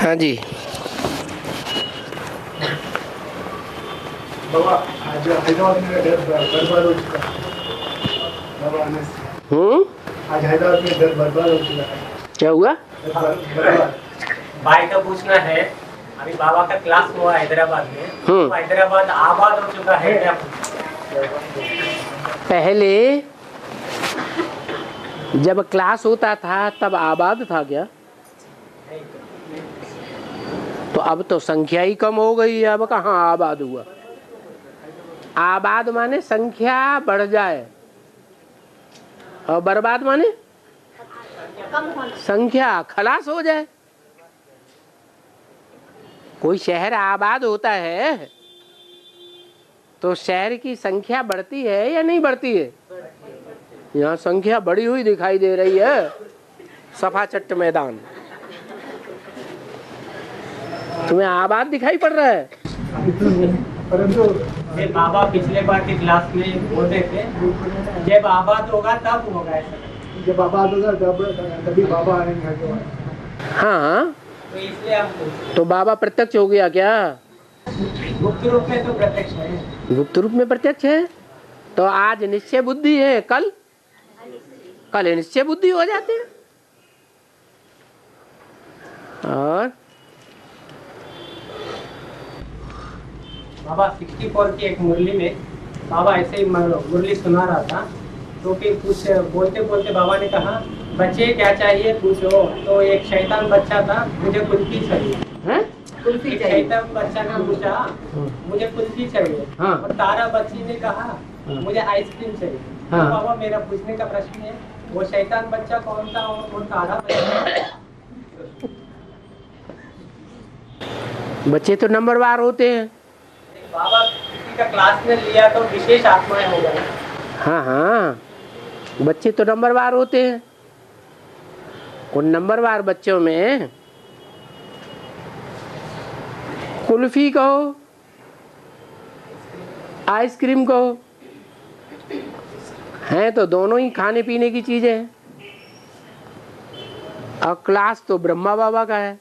हाँ जी। बाबा आज हैदराबाद में डर बर्बाद हो चुका है। बाबा आने से आज हैदराबाद में डर बर्बाद हो चुका है। क्या हुआ? बर्बाद। भाई का पूछना है, अभी बाबा का क्लास हुआ हैदराबाद में, तो हैदराबाद आबाद हो चुका है क्या? पहले जब क्लास होता था तब आबाद था क्या? तो अब तो संख्या ही कम हो गई है, अब कहाँ आबाद हुआ। आबाद माने संख्या बढ़ जाए और बर्बाद माने संख्या खलास हो जाए। कोई शहर आबाद होता है तो शहर की संख्या बढ़ती है या नहीं बढ़ती है? यहाँ संख्या बढ़ी हुई दिखाई दे रही है। सफा चट्ट मैदान तुम्हें आबाद दिखाई पड़ रहा है। परंतु बाबा पिछले बार की क्लास में बोल रहे थे जब आबाद होगा तब होगा ऐसा। जब बाबा होगा तभी बाबा आएंगे हैदराबाद। हाँ, तो इसलिए हम तो बाबा प्रत्यक्ष हो गया क्या? गुप्त रूप में तो प्रत्यक्ष है। गुप्त रूप में प्रत्यक्ष है। तो आज निश्चय बुद्धि है, कल निश्चय बुद्धि हो जाते हैं। और बाबा 64 की एक मुरली में बाबा ऐसे ही मुरली सुना रहा था, तो फिर कुछ बोलते बोलते बाबा ने कहा बच्चे क्या चाहिए पूछो। तो एक शैतान बच्चा था, मुझे कुल्फी चाहिए। कुल्फी एक शैतान बच्चा ने पूछा मुझे कुल्फी चाहिए। हाँ। और तारा बच्ची ने कहा मुझे आइसक्रीम चाहिए। हाँ। तो बाबा मेरा पूछने का प्रश्न है, वो शैतान बच्चा कौन था और वो तारा बच्चा? बच्चे तो नंबरवार होते हैं। बाबा किसी का क्लास में लिया तो विशेष आत्माएं हो गई। हाँ, बच्चे तो नंबरवार होते हैं। उन नंबरवार बच्चों में कुल्फी कहो, आइसक्रीम कहो, हैं तो दोनों ही खाने पीने की चीजें हैं। और क्लास तो ब्रह्मा बाबा का है।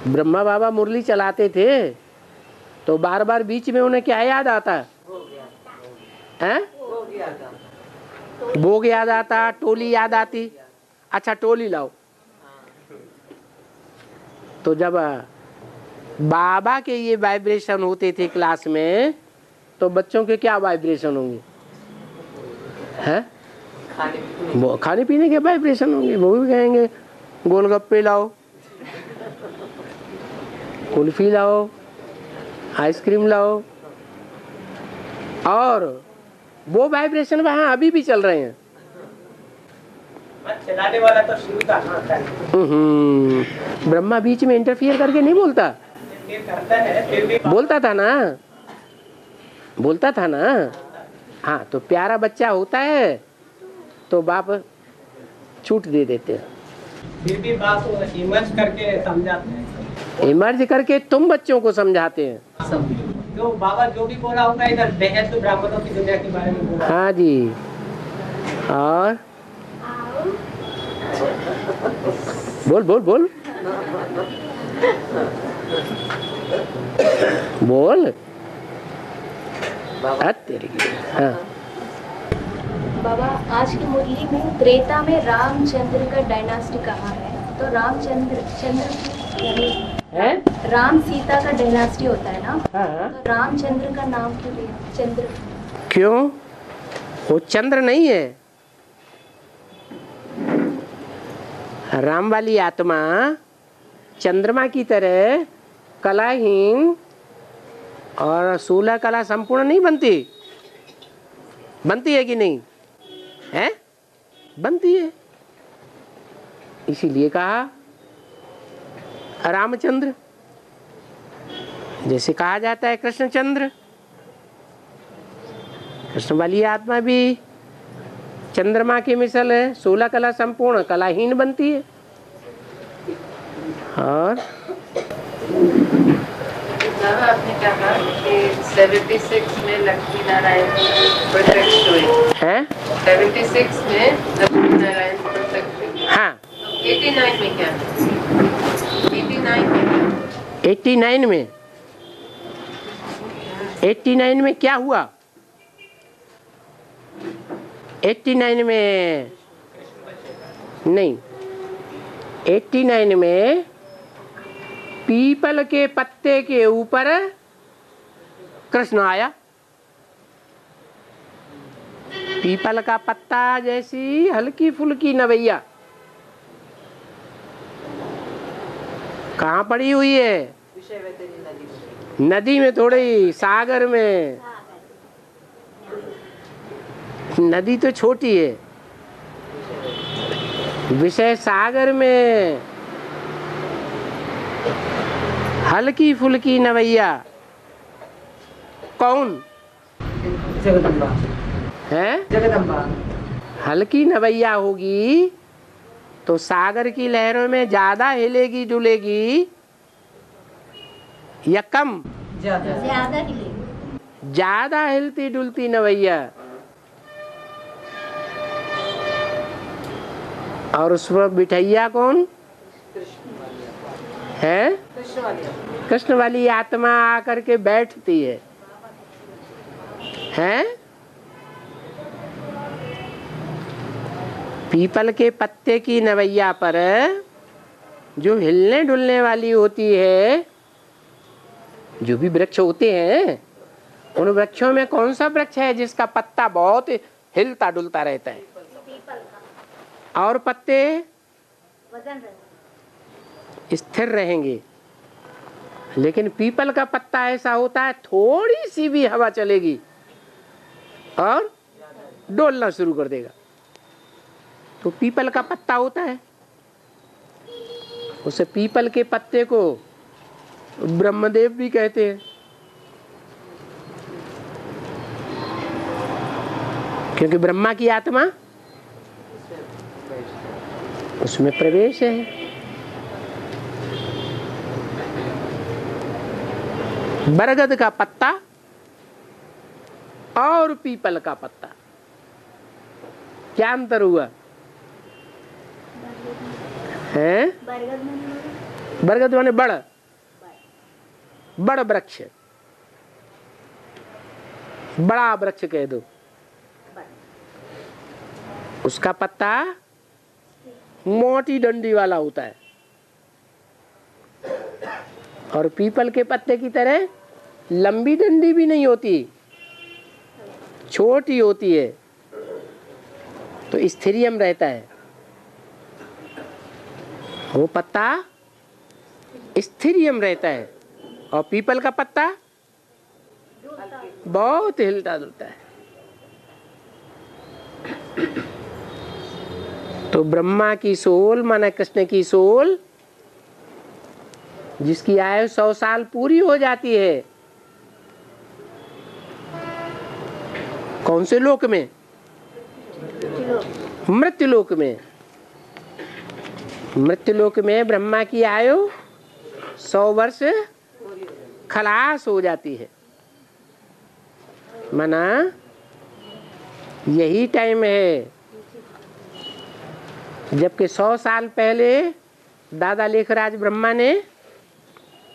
ब्रह्मा बाबा मुरली चलाते थे तो बार बार बीच में उन्हें क्या याद आता है? भोग याद आता, टोली याद आती। अच्छा टोली लाओ। तो जब बाबा के ये वाइब्रेशन होते थे क्लास में तो बच्चों के क्या वाइब्रेशन होंगे? हैं? वो खाने पीने के वाइब्रेशन होंगे। वो भी कहेंगे गोलगप्पे लाओ, कुल्फी लाओ, आइसक्रीम लाओ। और वो वाइब्रेशन वहाँ अभी भी चल रहे हैं। चलाने वाला तो शुरू था ना। ब्रह्मा बीच में इंटरफियर करके नहीं बोलता। करता है फिर भी बोलता था ना। हाँ, तो प्यारा बच्चा होता है तो बाप छूट दे देते हैं। फिर भी बात इमर्ज करके समझाते हैं। इमर्ज करके तुम बच्चों को समझाते हैं। तो बाबा जो भी बोला होगा इधर बेहद तो ब्राह्मणों की दुनिया के बारे में बोला। हाँ जी। और बोल बोल बोल बोल। तेरी हाँ। बाबा आज की मुरली में त्रेता में रामचंद्र का डायनास्टी कहा है, तो चंद्र है? राम सीता का डायनास्टी होता है ना। हाँ। तो रामचंद्र का नाम क्यों लिया चंद्र? क्यों? वो चंद्र नहीं है। राम वाली आत्मा चंद्रमा की तरह कलाहीन और 16 कला संपूर्ण नहीं बनती। बनती है कि नहीं है? बनती है। इसीलिए कहा रामचंद्र। जैसे कहा जाता है कृष्णचंद्र। कृष्ण वाली आत्मा भी चंद्रमा की मिसल है, 16 कला संपूर्ण कलाहीन बनती है। और आपने कहा कि 76 में लक्ष्मी नारायण प्रत्यक्ष हुए हैं। 76 में लक्ष्मी नारायण प्रत्यक्ष हुए। हाँ, 89 में क्या? 89 में 89 में 89 में क्या हुआ? 89 में नहीं, 89 में पीपल के पत्ते के ऊपर कृष्ण आया। पीपल का पत्ता जैसी हल्की फुल्की नवैया कहाँ पड़ी हुई है? नदी में, थोड़ी सागर में। नदी तो छोटी है, विषय सागर में हल्की फुल्की नवैया कौन जगदम्बा है? जगदम्बा। हल्की नवैया होगी तो सागर की लहरों में ज्यादा हिलेगी डुलेगी या कम? ज्यादा हिलेगी। ज्यादा हिलती डुलती नवैया, और उस पर बिठैया कौन है? कृष्ण वाली आत्मा आकर के बैठती है, हैं? पीपल के पत्ते की नवैया पर जो हिलने डुलने वाली होती है, जो भी वृक्ष होते हैं, उन वृक्षों में कौन सा वृक्ष है जिसका पत्ता बहुत हिलता डुलता रहता है? और पत्ते स्थिर रहेंगे। लेकिन पीपल का पत्ता ऐसा होता है, थोड़ी सी भी हवा चलेगी और डोलना शुरू कर देगा। तो पीपल का पत्ता होता है, उसे पीपल के पत्ते को ब्रह्मदेव भी कहते हैं, क्योंकि ब्रह्मा की आत्मा उसमें प्रवेश है। बरगद का पत्ता और पीपल का पत्ता क्या अंतर हुआ है? बरगद माने बड़, बड़ वृक्ष, बड़ा वृक्ष कह दो। उसका पत्ता मोटी डंडी वाला होता है, और पीपल के पत्ते की तरह लंबी डंडी भी नहीं होती, छोटी होती है, तो स्थिरियम रहता है। वो पत्ता स्थिरियम रहता है, और पीपल का पत्ता बहुत हिलता डुलता है। तो ब्रह्मा की सोल माने कृष्ण की सोल, जिसकी आयु 100 साल पूरी हो जाती है, कौन से लोक में? मृत्युलोक में। मृत्युलोक में ब्रह्मा की आयु 100 वर्ष खलास हो जाती है। माना यही टाइम है जबकि 100 साल पहले दादा लेखराज ब्रह्मा ने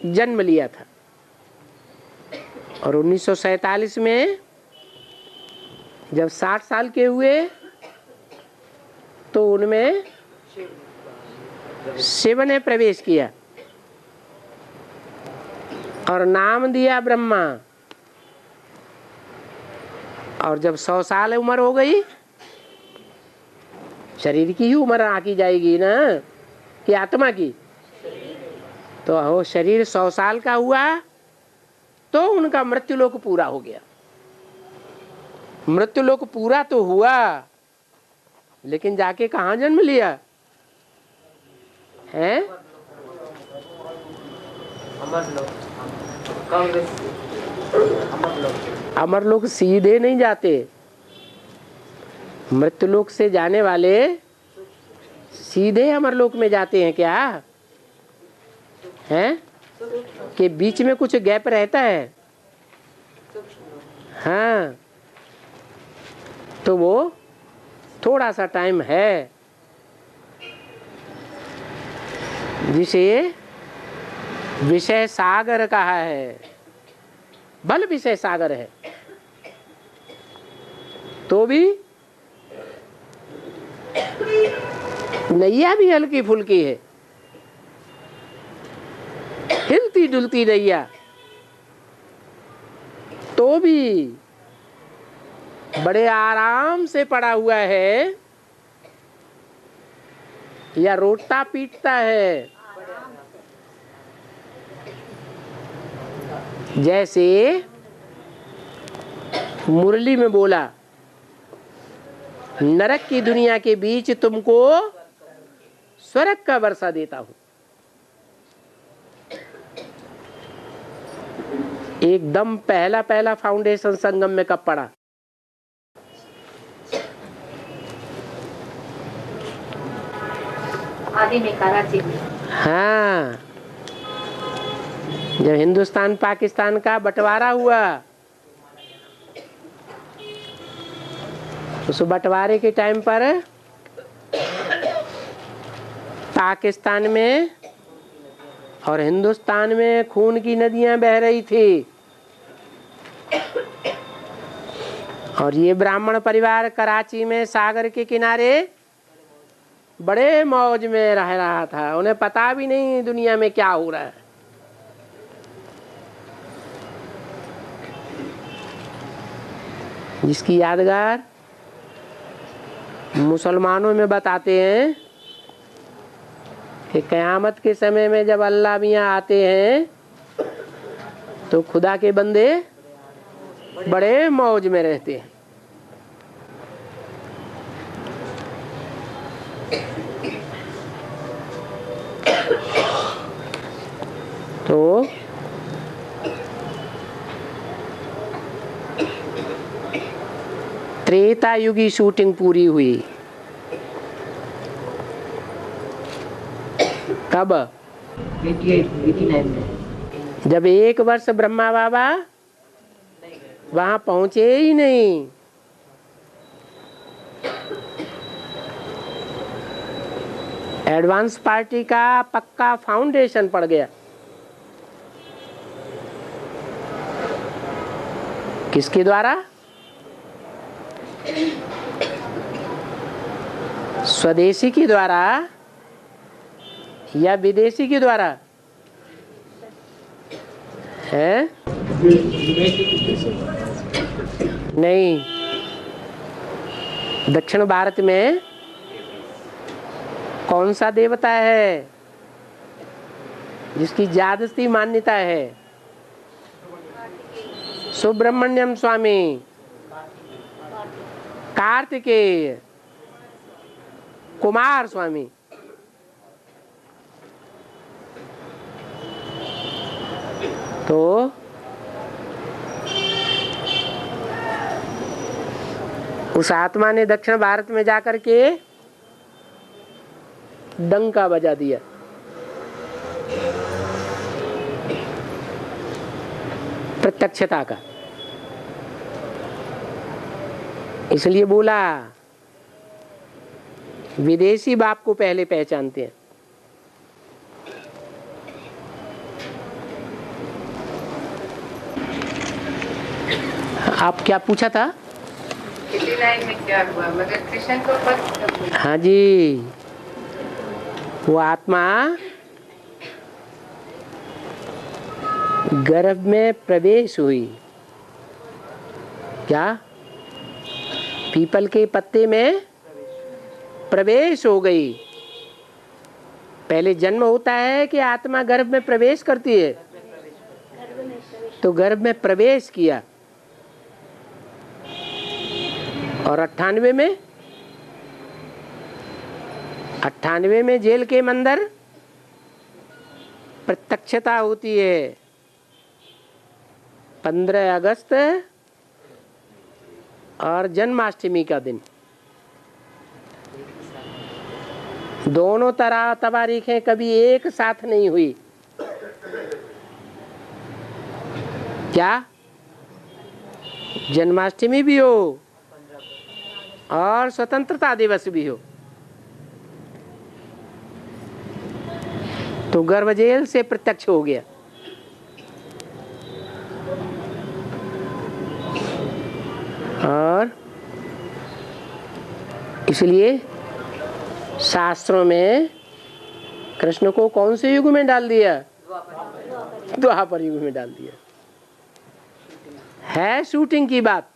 जन्म लिया था, और 1947 में जब 60 साल के हुए तो उनमें शिव ने प्रवेश किया और नाम दिया ब्रह्मा। और जब 100 साल उम्र हो गई, शरीर की ही उम्र आकी जाएगी ना कि आत्मा की, तो वो शरीर 100 साल का हुआ तो उनका मृत्युलोक पूरा हो गया। मृत्युलोक पूरा तो हुआ, लेकिन जाके कहाँ जन्म लिया है? अमरलोक सीधे नहीं जाते। मृत्युलोक से जाने वाले सीधे अमरलोक में जाते हैं क्या? हैं कि बीच में कुछ गैप रहता है? हाँ, तो वो थोड़ा सा टाइम है। जिसे विषय सागर कहा है, बल विषय सागर है, तो भी नैया भी हल्की फुल्की है, हिलती डुलती नैया, तो भी बड़े आराम से पड़ा हुआ है या रोटता पीटता है। जैसे मुरली में बोला, नरक की दुनिया के बीच तुमको स्वर्ग का वर्षा देता हूं। एकदम पहला पहला फाउंडेशन संगम में कब पड़ा? आदि में, कराची में। हाँ, जब हिंदुस्तान पाकिस्तान का बंटवारा हुआ, उस बंटवारे के टाइम पर पाकिस्तान में और हिंदुस्तान में खून की नदियां बह रही थी, और ये ब्राह्मण परिवार कराची में सागर के किनारे बड़े मौज में रह रहा था। उन्हें पता भी नहीं दुनिया में क्या हो रहा है। जिसकी यादगार मुसलमानों में बताते हैं कि क़यामत के समय में जब अल्लाह मियाँ आते हैं तो खुदा के बंदे बड़े मौज में रहते हैं। तो त्रेता युगी शूटिंग पूरी हुई कब? 89 में। जब 1 वर्ष ब्रह्मा बाबा वहां पहुंचे ही नहीं। एडवांस पार्टी का पक्का फाउंडेशन पड़ गया। किसके द्वारा? स्वदेशी के द्वारा या विदेशी के द्वारा है? नहीं, दक्षिण भारत में कौन सा देवता है जिसकी ज्यादती मान्यता है? सुब्रमण्यम स्वामी, कार्तिकेय, कुमार स्वामी। तो उस आत्मा ने दक्षिण भारत में जाकर के डंका बजा दिया। प्रत्यक्षता का। इसलिए बोला विदेशी बाप को पहले पहचानते हैं। आप क्या पूछा था? 89 में क्या हुआ? मगर कृष्ण को पता। हाँ जी, वो आत्मा गर्भ में प्रवेश हुई। क्या? पीपल के पत्ते में प्रवेश हो गई। पहले जन्म होता है कि आत्मा गर्भ में प्रवेश करती है? तो गर्भ में प्रवेश किया। और 98 में जेल के अंदर प्रत्यक्षता होती है। 15 अगस्त और जन्माष्टमी का दिन, दोनों तरह तवारीखें कभी एक साथ नहीं हुई। क्या? जन्माष्टमी भी हो और स्वतंत्रता दिवस भी हो। तो गर्भजेल से प्रत्यक्ष हो गया। और इसलिए शास्त्रों में कृष्ण को कौन से युग में डाल दिया? द्वापर युग में डाल दिया। है शूटिंग की बात।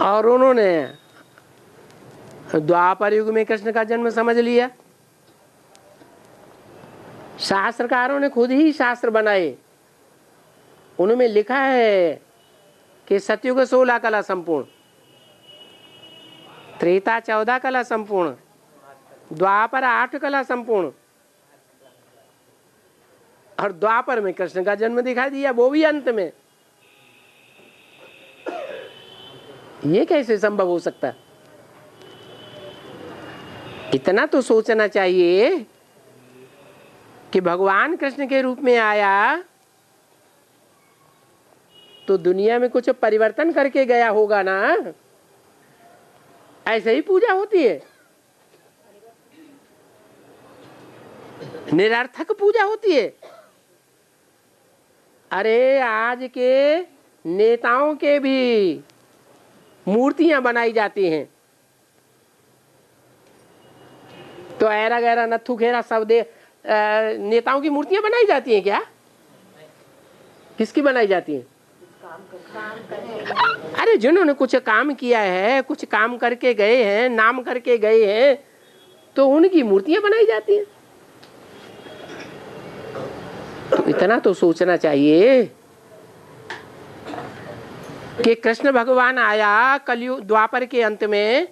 और उन्होंने द्वापर युग में कृष्ण का जन्म समझ लिया। शास्त्रकारों ने खुद ही शास्त्र बनाए, उनमें लिखा है कि सतयुग 16 कला संपूर्ण, त्रेता 14 कला संपूर्ण, द्वापर 8 कला संपूर्ण, और द्वापर में कृष्ण का जन्म दिखा दिया, वो भी अंत में। ये कैसे संभव हो सकता? इतना तो सोचना चाहिए कि भगवान कृष्ण के रूप में आया तो दुनिया में कुछ परिवर्तन करके गया होगा ना। ऐसे ही पूजा होती है, निरर्थक पूजा होती है। अरे आज के नेताओं के भी मूर्तियां बनाई जाती हैं, तो ऐरा गैरा नत्थु खेरा सब नेताओं की मूर्तियां बनाई जाती हैं क्या? किसकी बनाई जाती हैं? अरे जिन्होंने कुछ काम किया है, कुछ काम करके गए हैं, नाम करके गए हैं, तो उनकी मूर्तियां बनाई जाती हैं। तो इतना तो सोचना चाहिए कि कृष्ण भगवान आया कलयुग द्वापर के अंत में,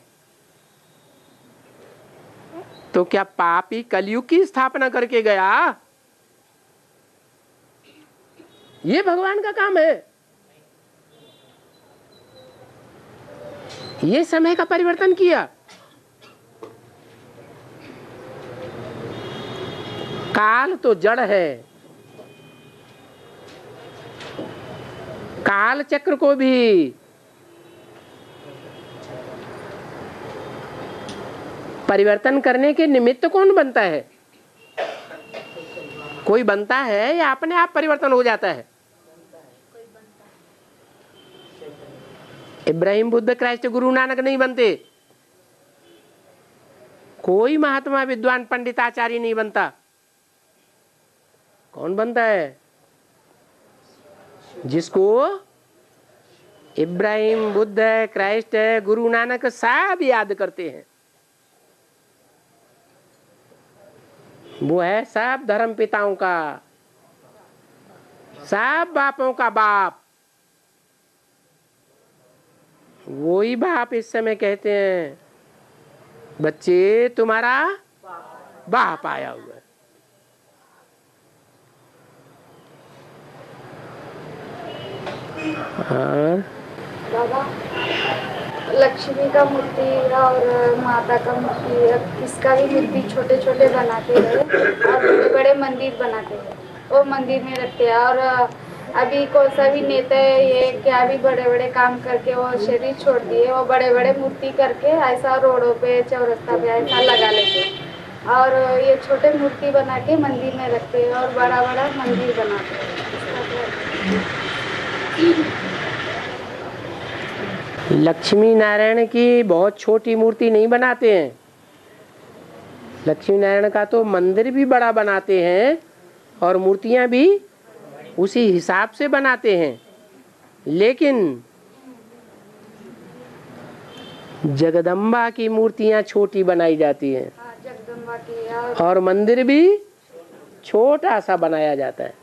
तो क्या पापी कलयुग की स्थापना करके गया? ये भगवान का काम है। ये समय का परिवर्तन किया। काल तो जड़ है, काल चक्र को भी परिवर्तन करने के निमित्त कौन बनता है? कोई बनता है या अपने आप परिवर्तन हो जाता है? इब्राहिम, बुद्ध, क्राइस्ट, गुरु नानक नहीं बनते। कोई महात्मा, विद्वान, पंडित, आचार्य नहीं बनता। कौन बनता है? जिसको इब्राहिम, बुद्ध, क्राइस्ट, गुरु नानक सब याद करते हैं। वो है सब धर्म पिताओं का, सब बापों का बाप। वही बाप इस समय कहते हैं, बच्चे तुम्हारा बाप आया हुआ है। बाबा, लक्ष्मी का मूर्ति और माता का मूर्ति, किसका भी मूर्ति छोटे छोटे बनाते हैं और बड़े बड़े मंदिर बनाते हैं, वो मंदिर में रखते हैं। और अभी कौन सा भी नेता है ये क्या भी बड़े बड़े काम करके वो शरीर छोड़ दिए, वो बड़े बड़े मूर्ति करके ऐसा रोडों पे, चौरस्ता पे ऐसा लगा लेते हैं और ये छोटे मूर्ति बना के मंदिर में रखते हैं और बड़ा बड़ा मंदिर बनाते हैं। लक्ष्मी नारायण की बहुत छोटी मूर्ति नहीं बनाते हैं। लक्ष्मी नारायण का तो मंदिर भी बड़ा बनाते हैं और मूर्तियां भी उसी हिसाब से बनाते हैं। लेकिन जगदम्बा की मूर्तियां छोटी बनाई जाती हैं जगदम्बा की, और मंदिर भी छोटा सा बनाया जाता है।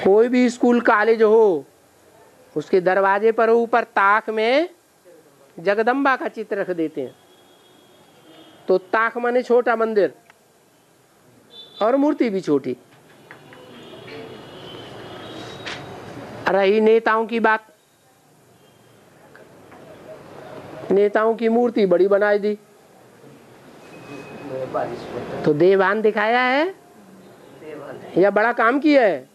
कोई भी स्कूल कॉलेज हो, उसके दरवाजे पर ऊपर ताक में जगदम्बा का चित्र रख देते हैं। तो ताक माने छोटा मंदिर और मूर्ति भी छोटी। रही नेताओं की बात, नेताओं की मूर्ति बड़ी बनाई दी, तो देवान दिखाया है या बड़ा काम किया है?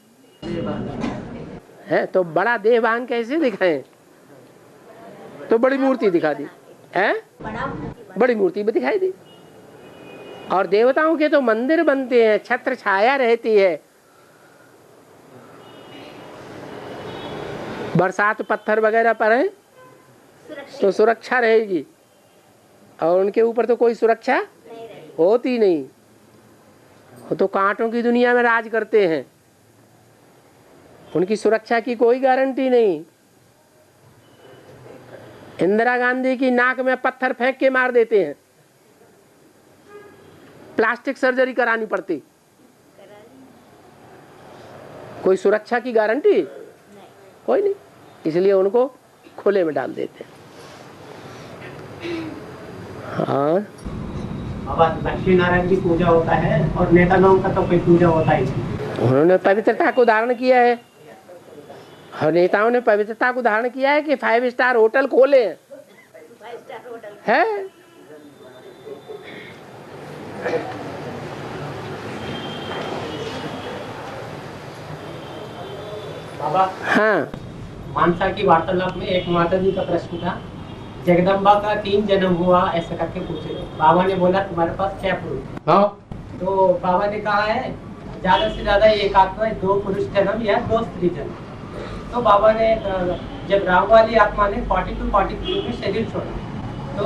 तो बड़ा देवान कैसे दिखाएं? तो बड़ी मूर्ति दिखा दी। है, बड़ी मूर्ति भी दिखाई दी। और देवताओं के तो मंदिर बनते हैं, छत्र छाया रहती है, बरसात पत्थर वगैरह पड़े तो सुरक्षा रहेगी, और उनके ऊपर तो कोई सुरक्षा होती नहीं, वो तो कांटों की दुनिया में राज करते हैं, उनकी सुरक्षा की कोई गारंटी नहीं। इंदिरा गांधी की नाक में पत्थर फेंक के मार देते हैं, प्लास्टिक सर्जरी करानी पड़ती, कोई सुरक्षा की गारंटी कोई नहीं, इसलिए उनको खुले में डाल देते हैं। और लक्ष्मी नारायण की पूजा होता है और नेताओं का तो कोई पूजा होता ही नहीं। उन्होंने पवित्रता को धारण किया है, और नेताओं ने पवित्रता को धारण किया है कि 5 स्टार होटल खोले है। बाबा हाँ, मानसा की वार्तालाप में एक माता जी का प्रश्न था, जगदम्बा का 3 जन्म हुआ ऐसा करके पूछे। बाबा ने बोला तुम्हारे पास 6 पुरुष। हाँ, तो बाबा ने कहा है ज्यादा से ज्यादा एक आत्मा 2 पुरुष जन्म या 2 स्त्री जन्म। तो बाबा ने जब राम वाली आत्मा ने 42 में शरीर छोड़ा, तो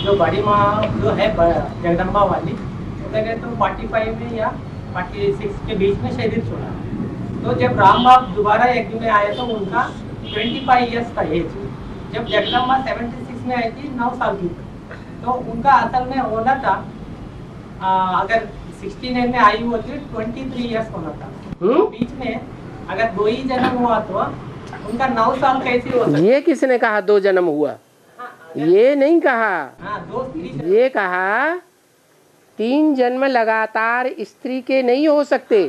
जो बड़ी माँ जो है जगदम्बा वाली, उन्होंने तो 45 में या 46 के बीच में शरीर छोड़ा। तो जब राम बाप दोबारा यज्ञ में आए तो उनका 25 ईयर्स का एज। जब जगदम्बा 76 में आई थी 9 साल की, तो उनका असल में होना था अगर 69 में आयु होती 23 ईयर्स होना था। तो बीच में अगर 2 ही जन्म हुआ तो उनका 9 साल कैसे हो सकता? ये किसने कहा 2 जन्म हुआ? ये नहीं कहा, 2 स्त्री, ये कहा 3 जन्म लगातार स्त्री के नहीं हो सकते।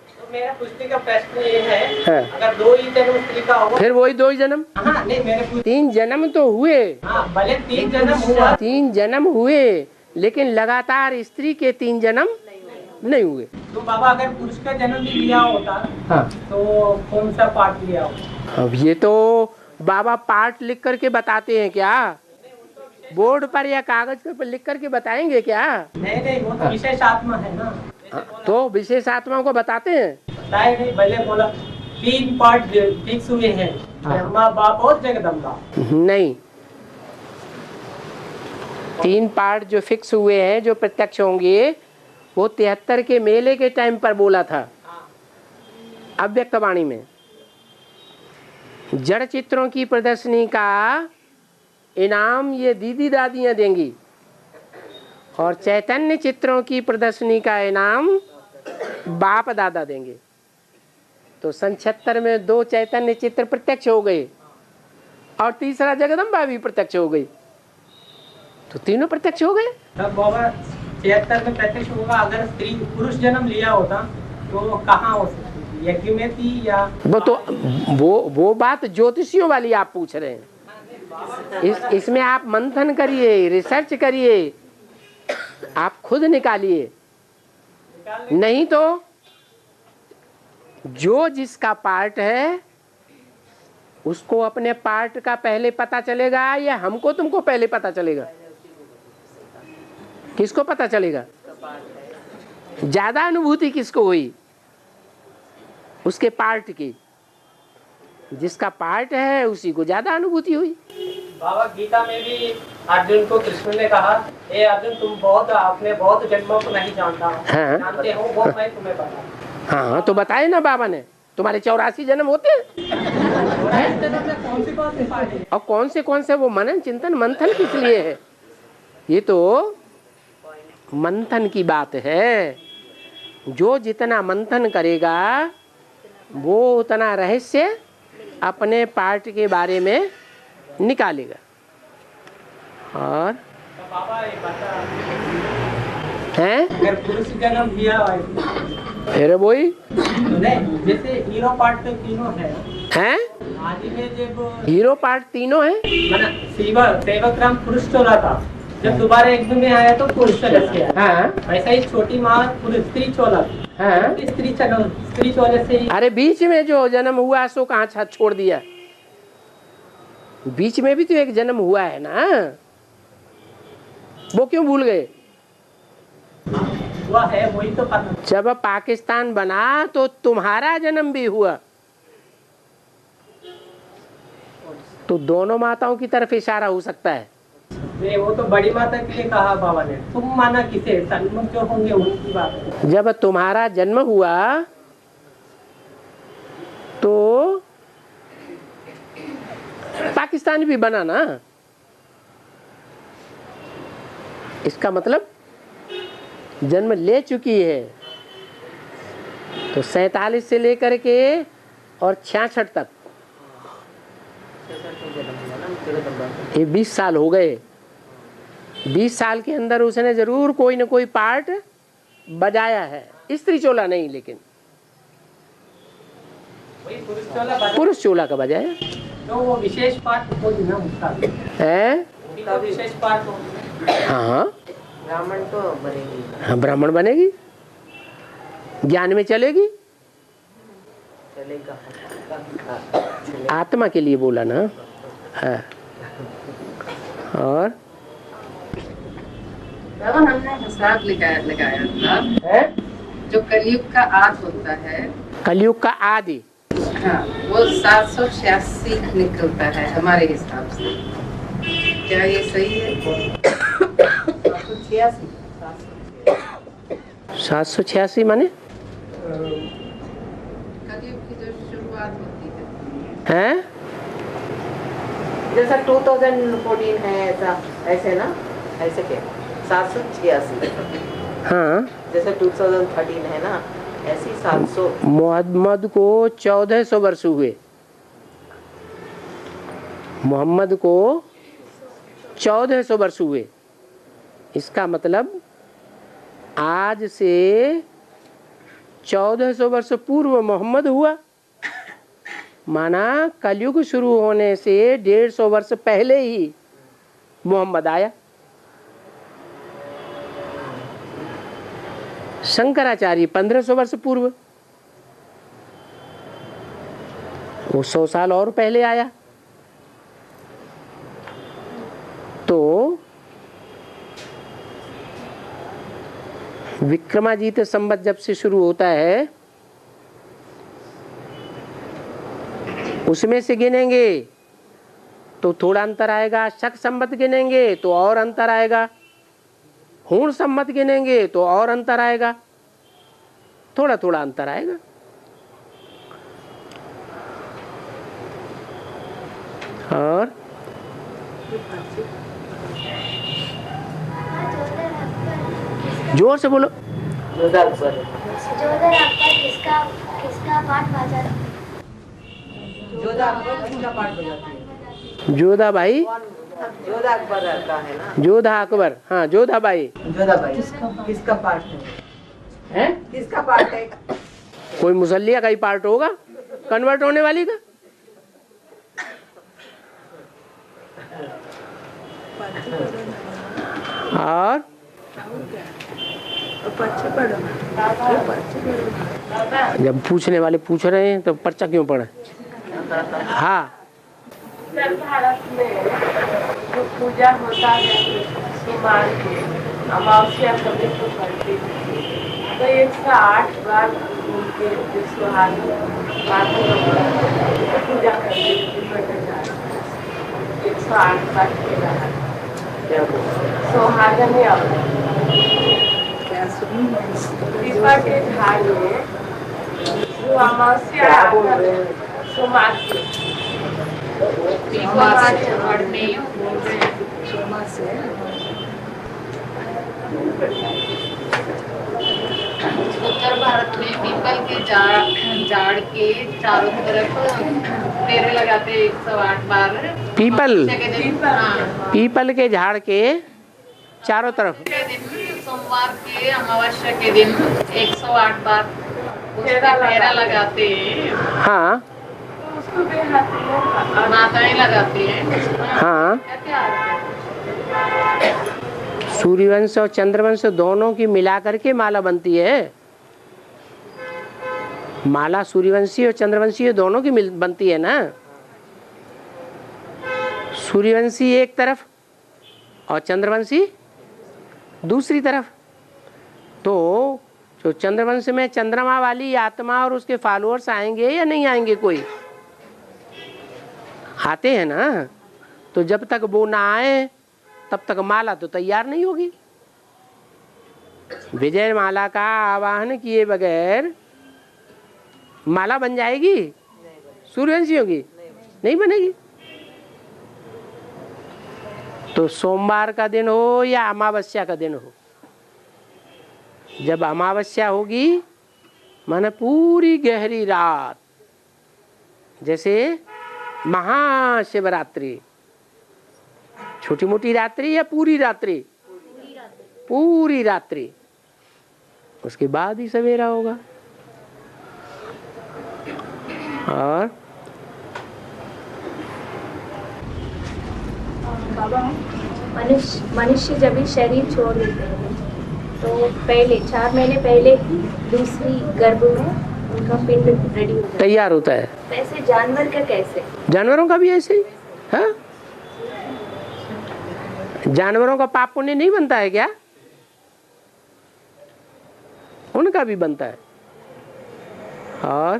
तो मेरा पूछने का प्रश्न ये है, हाँ। अगर 2 ही जन्म स्त्री का होगा फिर वही 2 जन्म। हाँ, नहीं मेरे 3 जन्म तो हुए, हाँ, भले 3 जन्म हुआ, 3 जन्म हुए, लेकिन लगातार स्त्री के 3 जन्म नहीं हुए। तो बाबा अगर पुरुष का जन्म भी लिया होता, हाँ, तो कौन सा पार्ट लिया होता? अब ये तो बाबा पार्ट लिख करके बताते हैं क्या? बोर्ड पर या कागज पर लिख करके बताएंगे क्या? नहीं, वो तो विशेष आत्मा है ना। तो विशेष आत्माओं को बताते हैं। बताए नहीं, भले बोला 3 पार्ट फिक्स हुए हैं, ब्रह्मा बाप और जगदम्बा। नहीं, 3 पार्ट जो फिक्स हुए हैं, जो प्रत्यक्ष होंगे, वो 73 के मेले के टाइम पर बोला था अव्यक्त वाणी में। जड़ चित्रों की प्रदर्शनी का इनाम ये दीदी दादियां देंगी, और चैतन्य चित्रों की प्रदर्शनी का इनाम बाप दादा देंगे। तो सन 76 में 2 चैतन्य चित्र प्रत्यक्ष हो गए, और तीसरा जगदम्बा भी प्रत्यक्ष हो गई, तो तीनों प्रत्यक्ष हो गए। तब बाबा 76 में प्रत्यक्ष होगा। अगर स्त्री पुरुष जन्म लिया होता तो कहाँ हो सकती थी? यज्ञ में थी या वो तो वो बात ज्योतिषियों वाली आप पूछ रहे हैं। इसमें आप मंथन करिए, रिसर्च करिए, आप खुद निकालिए। नहीं तो जो जिसका पार्ट है उसको अपने पार्ट का पहले पता चलेगा, या हमको तुमको पहले पता चलेगा? किसको पता चलेगा? ज्यादा अनुभूति किसको हुई? उसके पार्ट की। जिसका पार्ट है उसी को ज्यादा अनुभूति हुई। बाबा गीता में भी अर्जुन को कृष्ण ने कहा, ए अर्जुन तुम अपने बहुत जन्मों को नहीं जानता हो, हाँ। जानते हो वो मैं तुम्हें बता। हाँ, तो बताए ना बाबा ने, तुम्हारे 84 जन्म होते हैं। और कौन से वो मनन चिंतन मंथन किस लिए है? ये तो मंथन की बात है। जो जितना मंथन करेगा वो उतना रहस्य अपने पार्ट के बारे में निकालेगा। और बाबा ये बता हैं, अगर पुरुष जन्म लिया फिर वही तो नहीं, जैसे हीरो पार्ट तो तीनों है हैं, आदि में जब हीरो पार्ट तीनों है। सेवक राम पुरुष चोला था, जब दोबारा एक में आया तो पुरुष चोला से आया। हाँ, वैसा ही छोटी माँ पुरुष स्त्री चोला थी। हाँ। स्त्री चोले से ही। अरे बीच में जो जन्म हुआ सो कहाँ छोड़ दिया? बीच में भी तो एक जन्म हुआ है ना, वो क्यों भूल गए? हुआ है वही तो पता। जब पाकिस्तान बना तो तुम्हारा जन्म भी हुआ, तो दोनों माताओं की तरफ इशारा हो सकता है। नहीं, वो तो बड़ी माता के लिए कहा बाबा ने, तुम माना किसे, सन्मुख जो होंगे उनकी बात है। जब तुम्हारा जन्म हुआ तो पाकिस्तान भी बना ना, इसका मतलब जन्म ले चुकी है। तो 47 से लेकर के और 66 तक ये 20 साल हो गए। 20 साल के अंदर उसने जरूर कोई न कोई पार्ट बजाया है, स्त्री चोला नहीं, लेकिन पुरुष चोला का बजाया। तो वो विशेष पाठ कोई ना उसका है, तो विशेष पाठ हो। हाँ ब्राह्मण तो बनेगी। हाँ, ब्राह्मण बनेगी, ज्ञान में चलेगी, चलेगा। आत्मा के लिए बोला ना है। और बाबा हमने हिसाब लगाया था, जो कलयुग का आद होता है, कलयुग का आदि, हाँ, वो 786 निकलता है हमारे हिसाब से। क्या ये सही है? 786 माने कलयुग की जो शुरुआत होती है, हैं? जैसा 2014 है, ऐसे ना, ऐसे क्या 786, हाँ, जैसे 2013 है ना, ऐसी 700। मोहम्मद को 1400 वर्ष हुए, मोहम्मद को 1400 वर्ष हुए। इसका मतलब आज से 1400 वर्ष पूर्व मोहम्मद हुआ, माना कलयुग शुरू होने से 150 वर्ष पहले ही मोहम्मद आया। शंकराचार्य 1500 वर्ष पूर्व, वो 100 साल और पहले आया। तो विक्रमादित्य संवत जब से शुरू होता है, उसमें से गिनेंगे तो थोड़ा अंतर आएगा, शक संवत गिनेंगे तो और अंतर आएगा, हूण संवत गिनेंगे तो और अंतर आएगा, थोड़ा थोड़ा अंतर आएगा। और जोर से बोलो। जोधा अकबर किसका किसका पाठ बाजा है? जोधा अकबर किसका पाठ बजाती है? जोधा भाई, जोधा अकबर रहता है ना, जोधा अकबर, हाँ जोधा भाई। जोधा भाई किसका पाठ है? किसका पाठ है? कोई मुसल्लिया का ही पार्ट होगा, कन्वर्ट होने वाली का। और जब पूछने वाले पूछ रहे हैं तो पर्चा क्यों पढ़े? हाँ, उत्तर भारत में जो पूजा होता है सोमवार के अमावस्या कभी तो करते हैं, तो 108 बार उनके जो सुहाग पूजा करते हैं, 108 बार के रहा सुहागन पीपा के झाड़ में जो अमावस्या सोमवार के उत्तर भारत में पीपल के झाड़ के चारों तरफ फेरे लगाते 108 बार। पीपल, हाँ। पीपल के झाड़ के चारों तरफ के दिन सोमवार के अमावस्या के दिन 108 बार फेरा लगाते हैं। हाँ उसको माताएं लगाती हैं। हाँ, सूर्यवंश और चंद्रवंश दोनों की मिलाकर के माला बनती है। माला सूर्यवंशी और चंद्रवंशी दोनों की बनती है ना। सूर्यवंशी एक तरफ और चंद्रवंशी दूसरी तरफ। तो जो चंद्रवंश में चंद्रमा वाली आत्मा और उसके फॉलोअर्स आएंगे या नहीं आएंगे? कोई आते हैं ना। तो जब तक वो ना आए तब तक माला तो तैयार नहीं होगी। विजय माला का आवाहन किए बगैर माला बन जाएगी सूर्यवंशियों की? नहीं बनेगी। तो सोमवार का दिन हो या अमावस्या का दिन हो, जब अमावस्या होगी माने पूरी गहरी रात, जैसे महाशिवरात्रि, छोटी मोटी रात्रि या पूरी रात्रि? पूरी रात्रि। उसके बाद ही सवेरा होगा। और बाबा, मनुष्य जब भी शरीर छोड़ देते हैं तो पहले 4 महीने पहले ही दूसरी गर्भ में उनका पिंड रेडी होता है, तैयार होता है। वैसे जानवर का कैसे? जानवरों का भी ऐसे ही है। जानवरों का पाप पुण्य नहीं बनता है क्या? उनका भी बनता है। और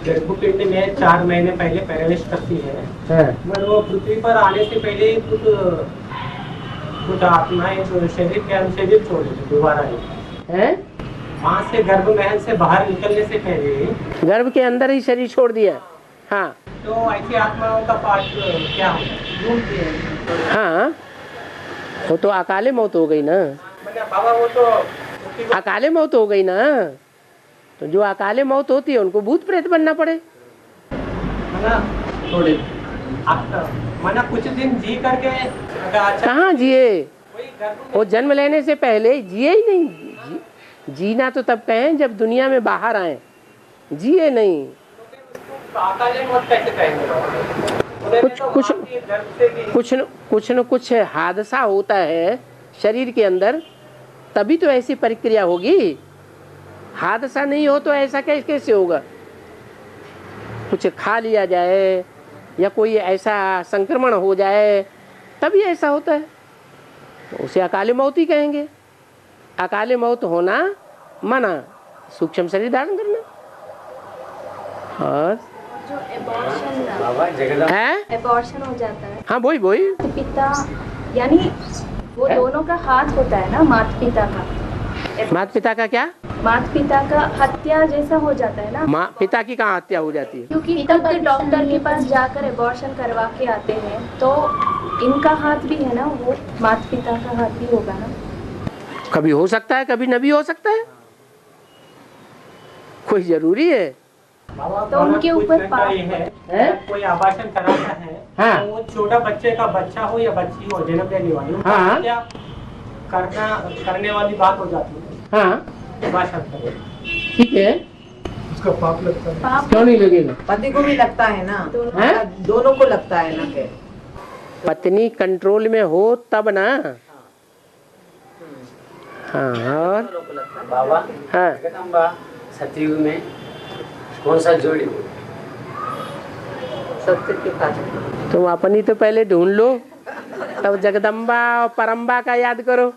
गर्भपिंड में 4 महीने पहले प्रवेश करती है, मगर वो पृथ्वी पर आने से पहले कुछ आत्माएं जो शरीर छोड़ देती दोबारा ही। वहाँ से गर्भ महल से बाहर निकलने से पहले गर्भ के अंदर ही शरीर छोड़ दिया। हाँ, तो ऐसी आत्माओं का पाठ क्या होगा? हाँ, वो तो अकाले मौत हो गई ना। बाबा वो तो अकाले मौत हो गई ना। तो जो अकाले मौत होती है उनको भूत प्रेत बनना पड़े। थोड़े मना कुछ दिन जी करके कहाँ जिए? वो जन्म लेने से पहले जिए ही नहीं। जीना तो तब कहें जब दुनिया में बाहर आए, जिए नहीं। अकाले मौत कैसे कहेंगे? कुछ न कुछ हादसा होता है शरीर के अंदर, तभी तो ऐसी प्रक्रिया होगी। हादसा नहीं हो तो ऐसा कैसे होगा? कुछ खा लिया जाए या कोई ऐसा संक्रमण हो जाए तभी ऐसा होता है, तो उसे अकाले मौत ही कहेंगे। अकाले मौत होना मना, सूक्ष्म शरीर धारण करना। और जो एबॉर्शन हो जाता है, हाँ वही पिता यानी वो दोनों का हाथ होता है ना, माता पिता का। माता पिता का क्या? माता पिता का हत्या जैसा हो जाता है ना। माँ पिता की कहाँ हत्या हो जाती है? क्योंकि तब डॉक्टर के पास जाकर एबॉर्शन करवा के आते हैं, तो इनका हाथ भी है ना, वो माता पिता का हाथ भी होगा ना। कभी हो सकता है, कभी न भी हो सकता है। कोई जरूरी है? तो उनके ऊपर पाप है। कोई आबासन कराता है, हाँ। तो वो छोटा बच्चे का बच्चा हो या बच्ची हो, जन्म देने वाली, उनका हाँ। क्या करने वाली बात हो जाती है। हाँ, ठीक है। उसका पाप लगता है। पाप क्यों नहीं लगेगा? पति को भी लगता है ना, हैं? दोनों को लगता है ना। के पत्नी कंट्रोल में हो तब ना। हाँ, और बाबा, हाँ, जगदम्बा सतयुग में कौन सा जोड़ी हो? सत्य की खातिर तुम अपनी तो पहले ढूंढ लो, तब जगदम्बा और परम्बा का याद करो।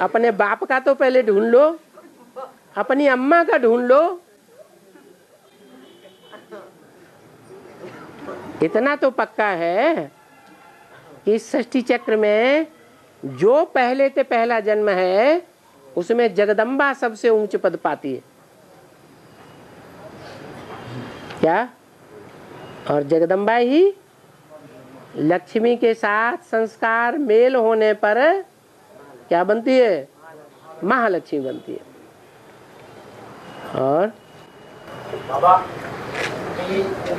अपने बाप का तो पहले ढूंढ लो, अपनी अम्मा का ढूंढ लो। इतना तो पक्का है कि सृष्टि चक्र में जो पहले से पहला जन्म है उसमें जगदम्बा सबसे ऊंच पद पाती है। क्या? और जगदम्बा ही लक्ष्मी के साथ संस्कार मेल होने पर क्या बनती है? महालक्ष्मी बनती है। और बाबा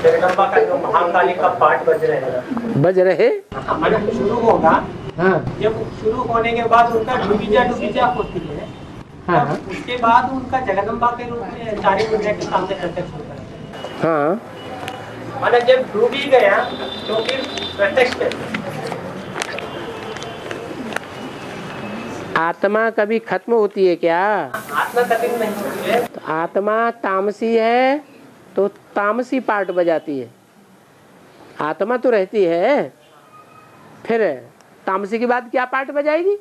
जगदम्बा का जो महाकाली का पाठ बज रहे हमारा शुरू होगा। हाँ, जब शुरू होने के बाद उनका डूबीजा होती है, हाँ, तब उसके बाद उनका जगदम्बा के रूप में चारी मुद्रा के सामने प्रत्यक्ष होता है। हाँ, माना जब डूबी गया तो फिर प्रत्यक्ष। आत्मा कभी खत्म होती है क्या? आत्मा कभी नहीं होती है। तो आत्मा तामसी है तो तामसी पार्ट बजाती है, आत्मा तो रहती है, फिर तामसी के बाद क्या पार्ट बजाएगी?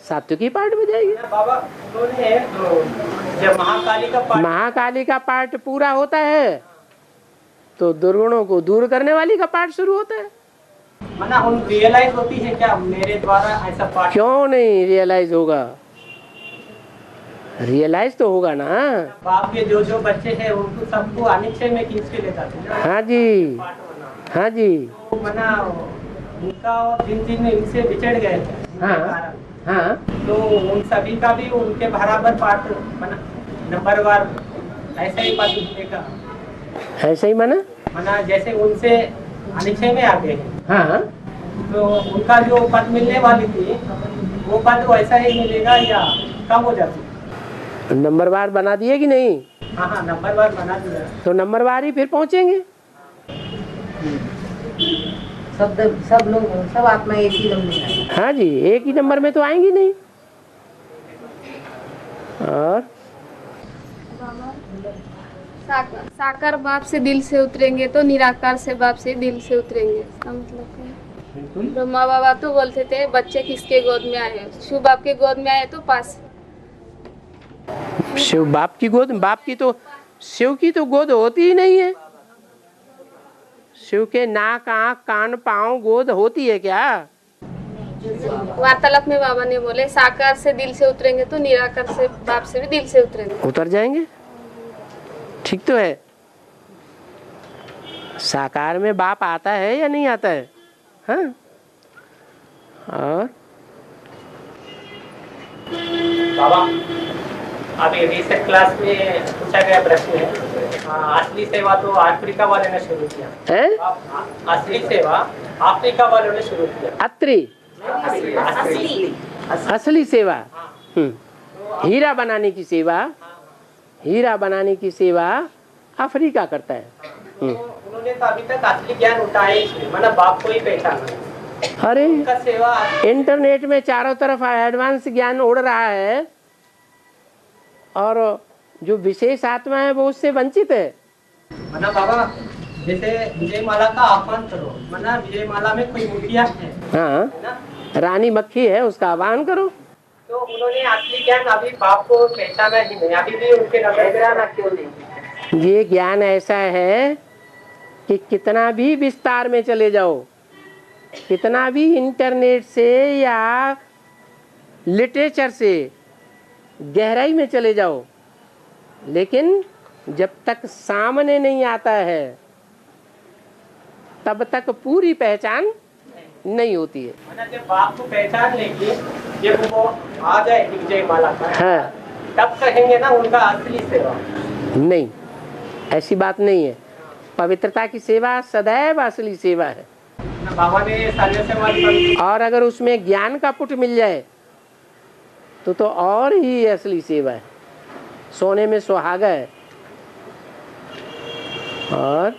सात्विकी पार्ट बजाएगी। बाबा उन्होंने जब महाकाली का पार्ट पूरा होता है तो दुर्गुणों को दूर करने वाली का पार्ट शुरू होता है। मना उन रियलाइज होती है क्या मेरे द्वारा ऐसा पार्ट? क्यों नहीं रियलाइज होगा? रियलाइज तो होगा ना। बाप के जो बच्चे हैं उनको सबको अनिश्चय में खींच के ले जाते हैं। हाँ जी, हाँ जी। तो मना उनका और जिन इनसे बिछड़ गए थे, हाँ हाँ, तो उन सभी का भी उनके बराबर पार्ट मना नंबर वार ऐसा ही पद मिलेगा। ऐसे ही मना जैसे उनसे अनिश्चय में आ गए हैं, हाँ, तो उनका जो पद मिलने वाली थी वो पद वैसा ही मिलेगा या कम हो जाती? नंबरवार बना दिए कि नहीं? हाँ हाँ, नंबरवार बना दिया। तो नंबरवार ही फिर पहुंचेंगे। सब लोग सब आत्मा एक ही नंबर में आए। हाँ जी, एक ही नंबर में तो आएंगी नहीं। और साकार बाप से दिल से उतरेंगे तो निराकार से बाप से दिल से उतरेंगे। इसका मतलब क्या है? ब्रह्मा बाबा तो बोलते थे बच्चे किसके गोद में आए, शिव बाप के गोद में आए तो पास। शिव बाप की गोद, बाप की तो शिव की तो गोद होती ही नहीं है। शिव के नाक, आँख, कान, पाँव गोद होती है क्या? वार्तालाप में बाबा ने बोले साकार से दिल से उतरेंगे तो निराकार से बाप से भी दिल से उतरेंगे। उतर जाएंगे, ठीक तो है। साकार में बाप आता है या नहीं आता है? हाँ। और बाबा अभी रिसेंट क्लास में पूछा गया प्रश्न है, असली सेवा तो अफ्रीका वाले ने शुरू किया है? असली सेवा अफ्रीका वालों ने शुरू किया। असली सेवा, हीरा बनाने की सेवा, हीरा बनाने की सेवा अफ्रीका करता है। उन्होंने तो अभी तक असली ज्ञान उठाया ही नहीं, मतलब बाप को ही पहचाना। अरे उनका सेवा इंटरनेट में चारों तरफ एडवांस ज्ञान उड़ रहा है और जो विशेष आत्मा है वो उससे वंचित है। मना बाबा जैसे विजय माला का आह्वान करो, मना विजय माला में कोई मुखिया है, हाँ, रानी मक्खी है, उसका आह्वान करो। तो उन्होंने असली ज्ञान अभी बाप को पहचाना ही नहीं, अभी भी उनके नजर क्यों नहीं? ये ज्ञान ऐसा है कि कितना भी विस्तार में चले जाओ, कितना भी इंटरनेट से या लिटरेचर से गहराई में चले जाओ, लेकिन जब तक सामने नहीं आता है तब तक पूरी पहचान नहीं होती है। जब बाप को पहचान लेंगे, जब वो आ जाए विजय माला का, हाँ, तब कहेंगे ना उनका असली सेवा। नहीं, ऐसी बात नहीं है। पवित्रता की सेवा सदैव असली सेवा है। बाबा ने सारे सेवा, और अगर उसमें ज्ञान का पुट मिल जाए तो और ही असली सेवा है, सोने में सुहागा है। और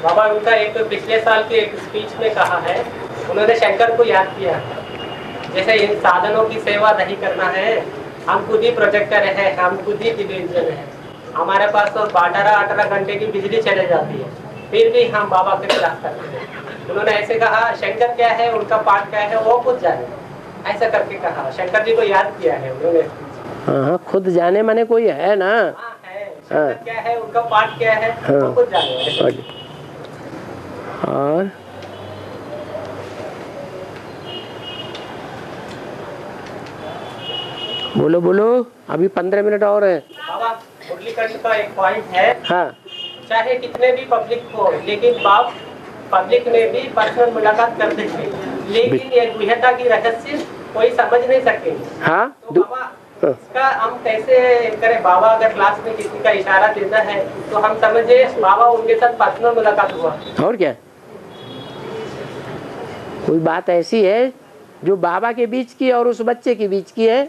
बाबा उनका एक पिछले साल के एक स्पीच में कहा है, उन्होंने शंकर को याद किया, जैसे इन साधनों की सेवा नहीं करना है, हम खुद ही प्रोजेक्टर है, हम खुद ही टेलीविजन है, हमारे पास तो 18 घंटे की बिजली चले जाती है, फिर भी हम बाबा के खिलाफ करते हैं। उन्होंने ऐसे कहा शंकर क्या है, उनका पाठ क्या है वो खुद जाने, ऐसा करके कहा। शंकर जी को याद किया है उन्होंने। हाँ, खुद जाने माने कोई है ना। हाँ है, शंकर क्या है, उनका पाठ क्या है, वो खुद जाने। और बोलो बोलो, अभी 15 मिनट और है। बाबा मुरलीकंठ का एक पॉइंट है, हाँ, चाहे कितने भी पब्लिक हो, लेकिन बाप पब्लिक में भी पर्सनल मुलाकात करते हैं, लेकिन ये गुह्यता की रहस्य कोई समझ नहीं सकेंगे। हाँ, तो बाबा इसका हम कैसे करें? बाबा अगर क्लास में किसी का इशारा देता है तो हम समझे बाबा उनके साथ पर्सनल मुलाकात हुआ। और क्या, कोई बात ऐसी है जो बाबा के बीच की और उस बच्चे के बीच की है,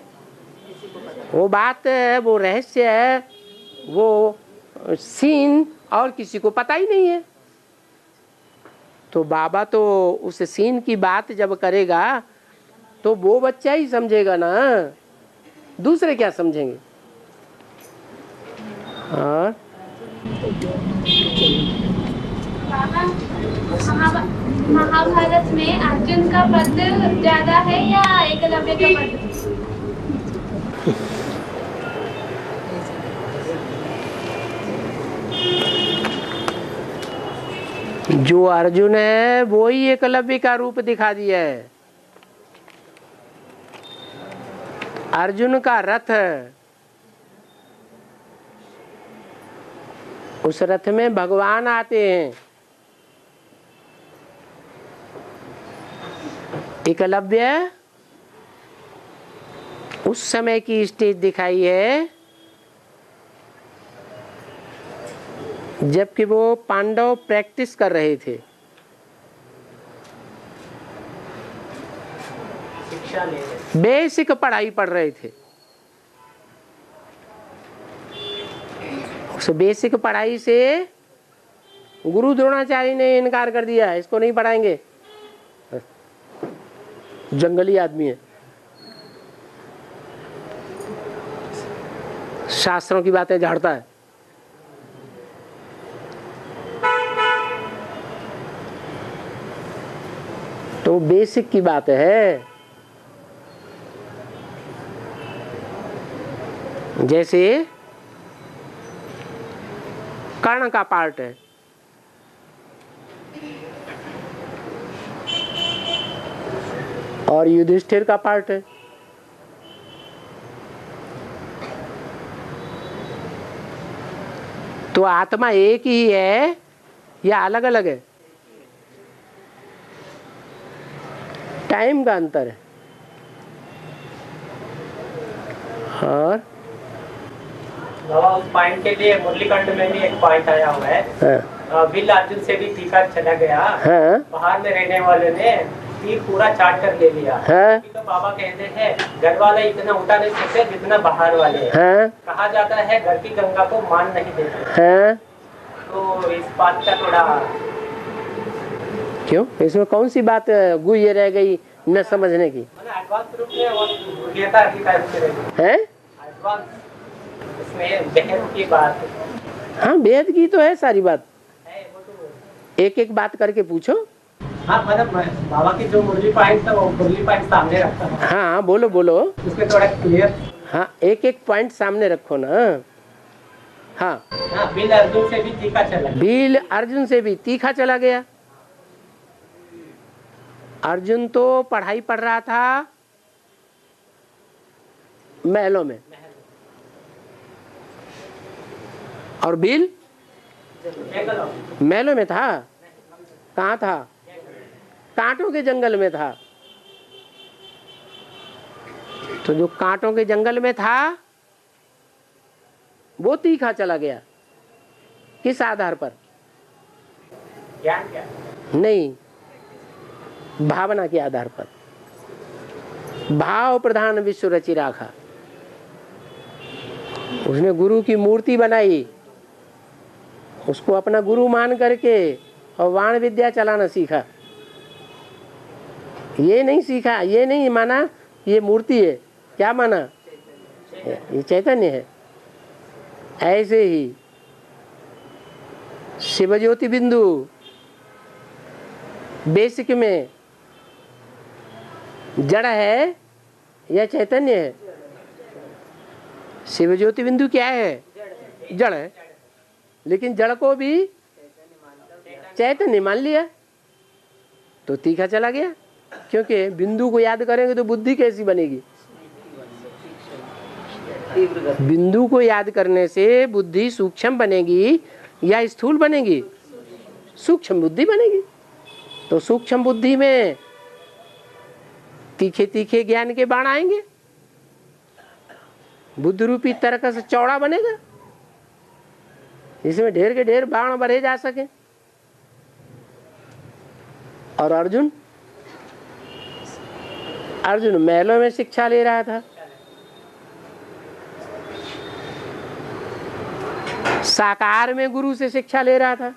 वो बात है, वो रहस्य है, वो सीन और किसी को पता ही नहीं है। तो बाबा तो उस सीन की बात जब करेगा तो वो बच्चा ही समझेगा ना, दूसरे क्या समझेंगे। और महाभारत में अर्जुन का पद ज्यादा है या एकलव्य का पद? जो अर्जुन है वो ही एकलव्य का रूप दिखा दिया है। अर्जुन का रथ, उस रथ में भगवान आते हैं। एकलव्य उस समय की स्टेज दिखाई है जबकि वो पांडव प्रैक्टिस कर रहे थे, शिक्षा ले रहे, बेसिक पढ़ाई पढ़ रहे थे। उस बेसिक पढ़ाई से गुरु द्रोणाचार्य ने इनकार कर दिया, इसको नहीं पढ़ाएंगे, जंगली आदमी है, शास्त्रों की बातें झाड़ता है। तो बेसिक की बात है। जैसे कर्ण का पार्ट है, और युधिष्ठिर का पार्ट है। तो आत्मा एक ही है या अलग अलग है? टाइम का अंतर है। और उस पॉइंट के लिए मुरलीकांड में भी एक पॉइंट आया हुआ है। बिल अर्जुन से भी तीखा चला गया। बाहर में रहने वाले ने तीर पूरा चाट कर ले लिया। तो बाबा कहते हैं घर वाले इतना उठा नहीं सकते जितना बाहर वाले। कहा जाता है घर की गंगा को मान नहीं देते। तो इस बात का थोड़ा क्यों, इसमें कौन सी बात गुई रह गई न समझने की? एडवांस रूप में है इसमें बेहद की बात। हाँ, बेहद की तो है सारी बात, एक एक बात करके पूछो। हाँ, मतलब बाबा की जो मुरली पॉइंट था वो मुरली पॉइंट सामने रखता है। हाँ, बोलो बोलो, उसमें थोड़ा क्लियर। हाँ, एक एक पॉइंट सामने रखो ना। हाँ, बिल अर्जुन से भी तीखा चला। बिल अर्जुन से भी तीखा चला गया। अर्जुन तो पढ़ाई पढ़ रहा था महलों में, और बिल महलों में था। कहाँ था? कांटों के जंगल में था। तो जो कांटों के जंगल में था वो तीखा चला गया। किस आधार पर? ज्ञान क्या? नहीं, भावना के आधार पर। भाव प्रधान विश्व रचि राखा। उसने गुरु की मूर्ति बनाई, उसको अपना गुरु मान करके और वाण विद्या चलाना सीखा। ये नहीं सीखा, ये नहीं माना ये मूर्ति है, क्या माना ये चैतन्य है। ऐसे ही शिव ज्योति बिंदु बेसिक में जड़ है या चैतन्य है? शिव ज्योति बिंदु क्या है? जड़ है, लेकिन जड़ को भी चैतन्य मान लिया तो तीखा चला गया। क्योंकि बिंदु को याद करेंगे तो बुद्धि कैसी बनेगी? बिंदु को याद करने से बुद्धि सूक्ष्म बनेगी या स्थूल बनेगी? सूक्ष्म बुद्धि बनेगी। तो सूक्ष्म बुद्धि में तीखे तीखे ज्ञान के बाण आएंगे, बुद्ध रूपी तर्क से चौड़ा बनेगा, इसमें ढेर के ढेर बाण भरे जा सके। और अर्जुन महलों में शिक्षा ले रहा था। साकार में गुरु से शिक्षा ले रहा था।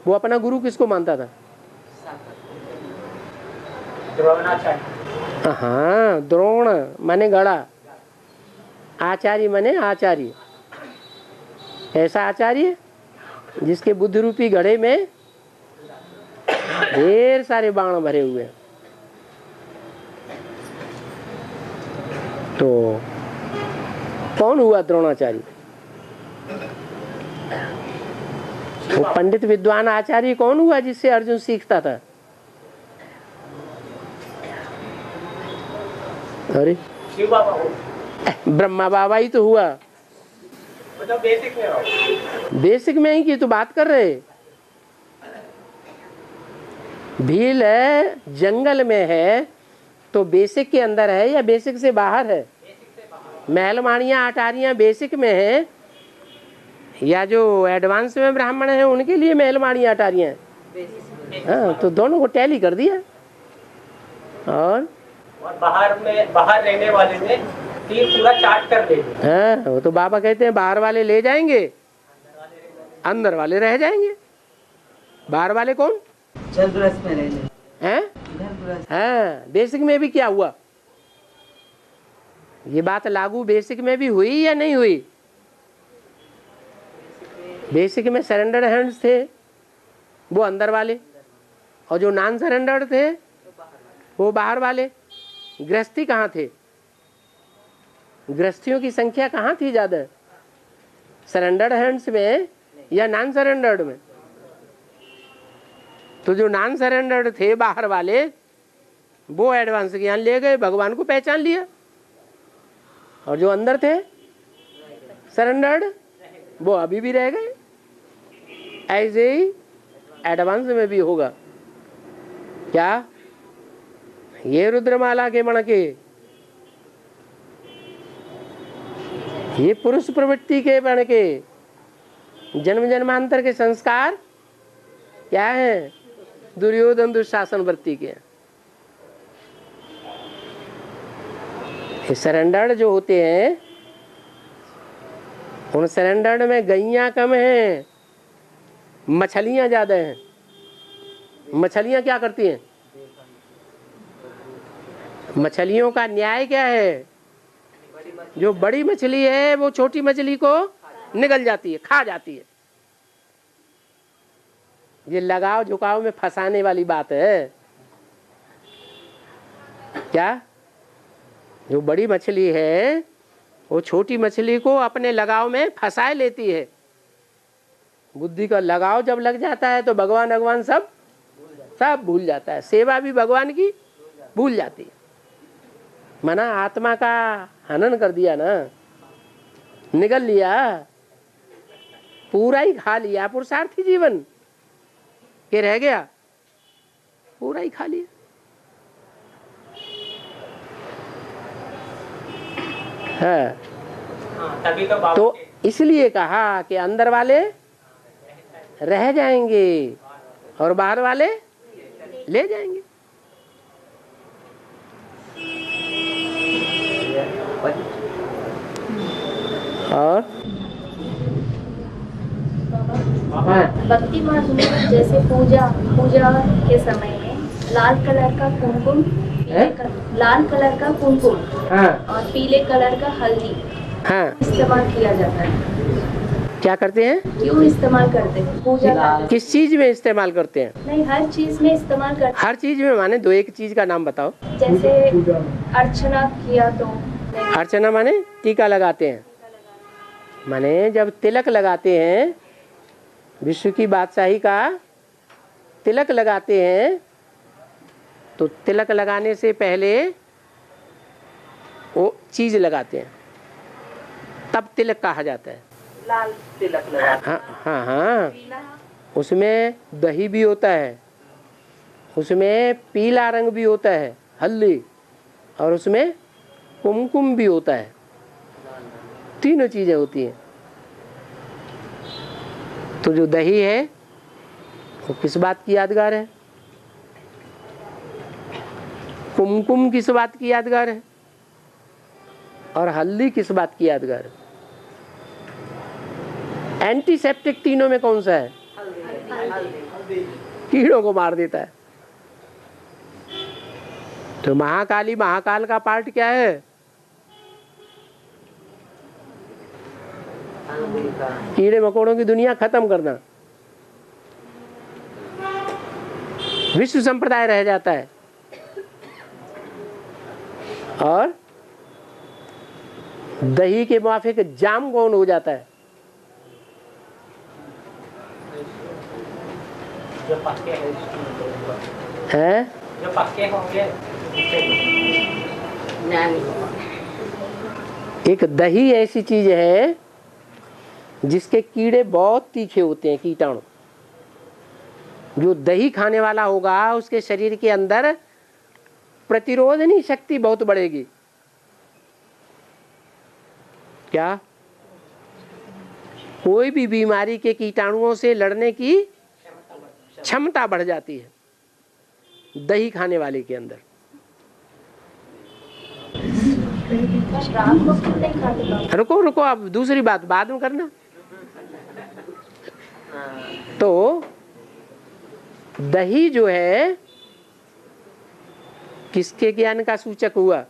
वो अपना गुरु किसको मानता था? द्रोणाचार्य। हाँ, द्रोण माने गड़ा, आचार्य माने आचार्य। ऐसा आचार्य जिसके बुद्धि रूपी घड़े में ढेर सारे बाण भरे हुए हैं। तो कौन हुआ द्रोणाचार्य? वो पंडित विद्वान आचार्य कौन हुआ जिससे अर्जुन सीखता था? अरे शिव बाबा हो, ब्रह्मा बाबा ही तो हुआ। मतलब बेसिक में हो। बेसिक में ही की तो बात कर रहे। भील है जंगल में है तो बेसिक के अंदर है या बेसिक से बाहर है? महल माड़ियाँ अटारियाँ बेसिक में है या जो एडवांस में ब्राह्मण है उनके लिए महल माड़ियाँ अटारियाँ हैं? हाँ, तो दोनों को टैली कर दिया। और बाहर रहने वाले ने तीर पूरा चाट कर ले। हाँ, वो तो बाबा कहते हैं बाहर वाले ले जाएंगे, अंदर वाले रह जाएंगे। बाहर वाले कौन? जलग्रस्त में रहने हैं? हाँ, बेसिक में भी क्या हुआ? ये बात लागू बेसिक में भी हुई या नहीं हुई? बेसिक में सरेंडर हैंड्स थे वो अंदर वाले, और जो नॉन सरेंडर थे वो बाहर वाले। गृहस्थी कहाँ थे? गृहस्थियों की संख्या कहाँ थी ज्यादा? सरेंडर्ड हैंड्स में या नॉन सरेंडर्ड में? तो जो नॉन सरेंडर्ड थे बाहर वाले वो एडवांस ज्ञान ले गए, भगवान को पहचान लिया, और जो अंदर थे सरेंडर्ड वो अभी भी रह गए। ऐसे ही एडवांस में भी होगा। क्या ये रुद्रमाला के मणके, ये पुरुष प्रवृत्ति के मणके, जन्म जन्मांतर के संस्कार क्या है? दुर्योधन दुशासन वृत्ति के। सरेंडर्ड जो होते हैं उन सरेंडर्ड में गैया कम हैं, मछलियां ज्यादा हैं। मछलियां क्या करती हैं? मछलियों का न्याय क्या है? जो बड़ी मछली है वो छोटी मछली को निगल जाती है, खा जाती है। ये लगाव झुकाव में फंसाने वाली बात है। क्या? जो बड़ी मछली है वो छोटी मछली को अपने लगाव में फंसाए लेती है। बुद्धि का लगाव जब लग जाता है तो भगवान भगवान सब भूल जाता है। सेवा भी भगवान की भूल जाती है। मना आत्मा का हनन कर दिया ना, निगल लिया, पूरा ही खा लिया। पुरुषार्थी जीवन के रह गया, पूरा ही खा लिया। है तभी तो इसलिए कहा कि अंदर वाले रह जाएंगे और बाहर वाले ले जाएंगे। और भक्ति मार्ग में जैसे पूजा के समय में लाल कलर का कुमकुम, लाल कलर का कुमकुम और पीले कलर का हल्दी इस्तेमाल किया जाता है। क्या करते हैं? क्यों इस्तेमाल करते हैं? पूजा किस चीज में इस्तेमाल करते हैं? नहीं, हर चीज में इस्तेमाल करते हैं। हर चीज में माने दो एक चीज का नाम बताओ। जैसे अर्चना किया तो अर्चना माने टीका लगाते हैं। माने जब तिलक लगाते हैं, विश्व की बादशाही का तिलक लगाते हैं, तो तिलक लगाने से पहले वो चीज लगाते हैं, तब तिलक कहा जाता है। लाल तिलक लगा। हाँ, उसमें दही भी होता है, उसमें पीला रंग भी होता है हल्दी, और उसमें कुमकुम भी होता है। तीनों चीजें होती हैं। तो जो दही है वो किस बात की यादगार है? कुमकुम किस बात की यादगार है? और हल्दी किस बात की यादगार है? एंटीसेप्टिक तीनों में कौन सा है? कीड़ों को मार देता है। तो महाकाली, महाकाल का पार्ट क्या है? कीड़े मकोड़ों की दुनिया खत्म करना, विश्व संप्रदाय रह जाता है। और दही के मुआफिक जाम कौन हो जाता है? जो पक्के हैं? जो पक्के होंगे। एक दही ऐसी चीज है जिसके कीड़े बहुत तीखे होते हैं, कीटाणु। जो दही खाने वाला होगा उसके शरीर के अंदर प्रतिरोधनी शक्ति बहुत बढ़ेगी। क्या? कोई भी बीमारी के कीटाणुओं से लड़ने की क्षमता बढ़ जाती है दही खाने वाले के अंदर। रुको रुको, अब दूसरी बात बाद में करना। तो दही जो है किसके ज्ञान का सूचक हुआ?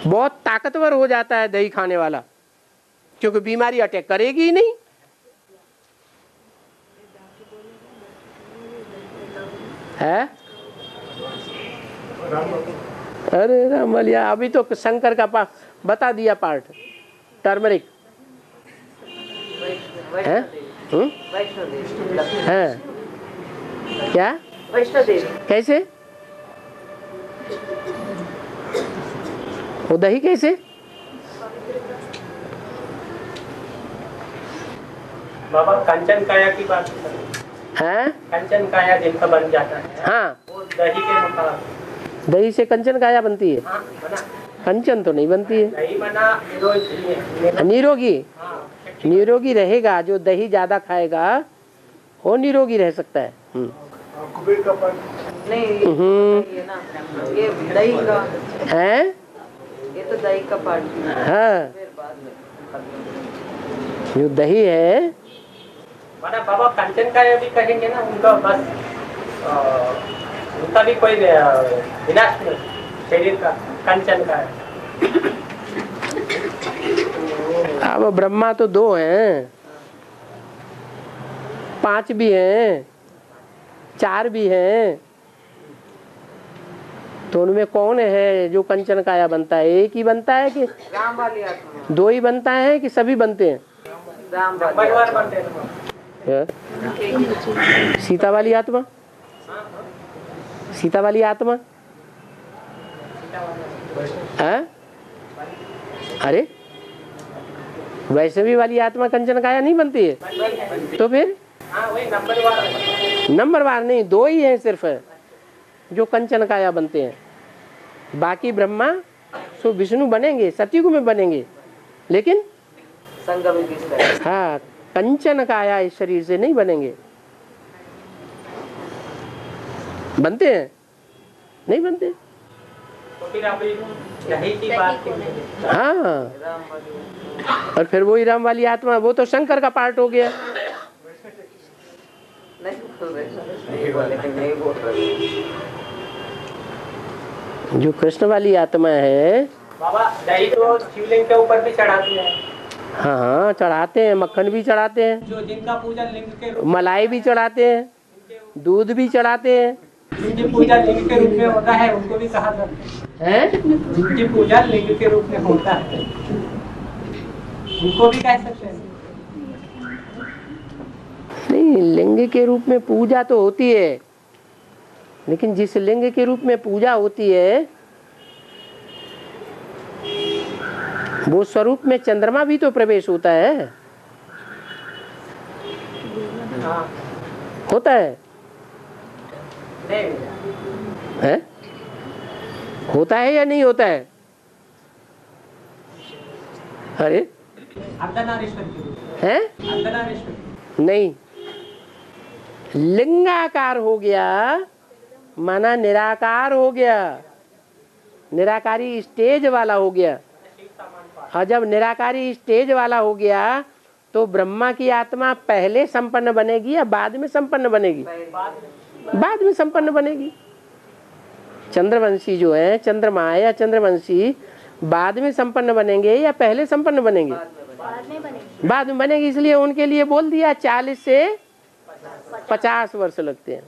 बहुत ताकतवर हो जाता है दही खाने वाला, क्योंकि बीमारी अटैक करेगी ही नहीं। है? अरे रामलिया, अभी तो शंकर का बता दिया पार्ट, टर्मरिक है। है क्या? वैष्णो देवी कैसे? वो दही कैसे? बाबा कंचन काया की बात हैं? कंचन काया जिनका बन जाता है, हाँ, वो दही के मुकाबले। दही से कंचन काया बनती है? हाँ, बना। कंचन तो नहीं बनती है। दही बना निरोगी, हाँ, निरोगी रहेगा। जो दही ज्यादा खाएगा वो निरोगी रह सकता है। कुबेर का पान नहीं, ये ना, ये दही का हैं? ये तो दही का पार्ट। हाँ, जो दही है माना बाबा कंचन काया भी कहेंगे ना, उनका बस उनका भी कोई विनाश नहीं शरीर का, कंचन का है। अब ब्रह्मा तो 2 हैं, 5 भी हैं, 4 भी हैं, तो उनमें कौन है जो कंचन काया बनता है? एक ही बनता है कि राम वाली आत्मा? 2 ही बनता है कि सभी बनते हैं? राम वाली परिवार बनते हैं। सीता वाली आत्मा? सीता वाली आत्मा है? अरे वैष्णवी वाली आत्मा कंचन काया नहीं बनती है? तो फिर नंबरवार नहीं, 2 ही हैं सिर्फ जो कंचन काया बनते हैं। बाकी ब्रह्मा सो विष्णु बनेंगे, सतयुग में बनेंगे, लेकिन हाँ, कंचन काया इस शरीर से नहीं बनेंगे। बनते हैं? नहीं बनते। हाँ, और फिर वही राम वाली आत्मा, वो तो शंकर का पार्ट हो गया। जो कृष्ण वाली आत्मा है, बाबा दही तो शिवलिंग के ऊपर भी चढ़ाते हैं। हाँ हाँ, चढ़ाते हैं, मक्खन भी चढ़ाते हैं, जो जिनका पूजा लिंग के रूप, मलाई भी चढ़ाते हैं, दूध भी चढ़ाते हैं। जिनकी पूजा लिंग के रूप में होता है उनको भी कहा जाता है। जिनकी पूजा लिंग के रूप में होता है उनको भी कह सकते हैं। नहीं, लिंग के रूप में पूजा तो होती है, लेकिन जिस लिंग के रूप में पूजा होती है वो स्वरूप में चंद्रमा भी तो प्रवेश होता है। हाँ। होता है? नहीं है? होता है या नहीं होता है? अरे अर्धनारीश्वर के रूप है? अर्धनारीश्वर नहीं, लिंगाकार हो गया माना निराकार हो गया, निराकारी स्टेज वाला हो गया। और जब निराकारी स्टेज वाला हो गया तो ब्रह्मा की आत्मा पहले संपन्न बनेगी या बाद में संपन्न बनेगी? बाद में संपन्न बनेगी। चंद्रवंशी जो है, चंद्रमा या चंद्रवंशी, बाद में संपन्न बनेंगे या पहले संपन्न बनेंगे? बाद में बनेंगे। बाद में बनेंगे, इसलिए उनके लिए बोल दिया 40 से 50 वर्ष लगते हैं।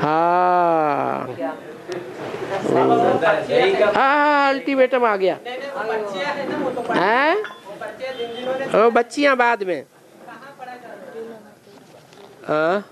हाँ हाँ अल्टीमेटम आ गया। हैं वो बच्चियां बाद में। हाँ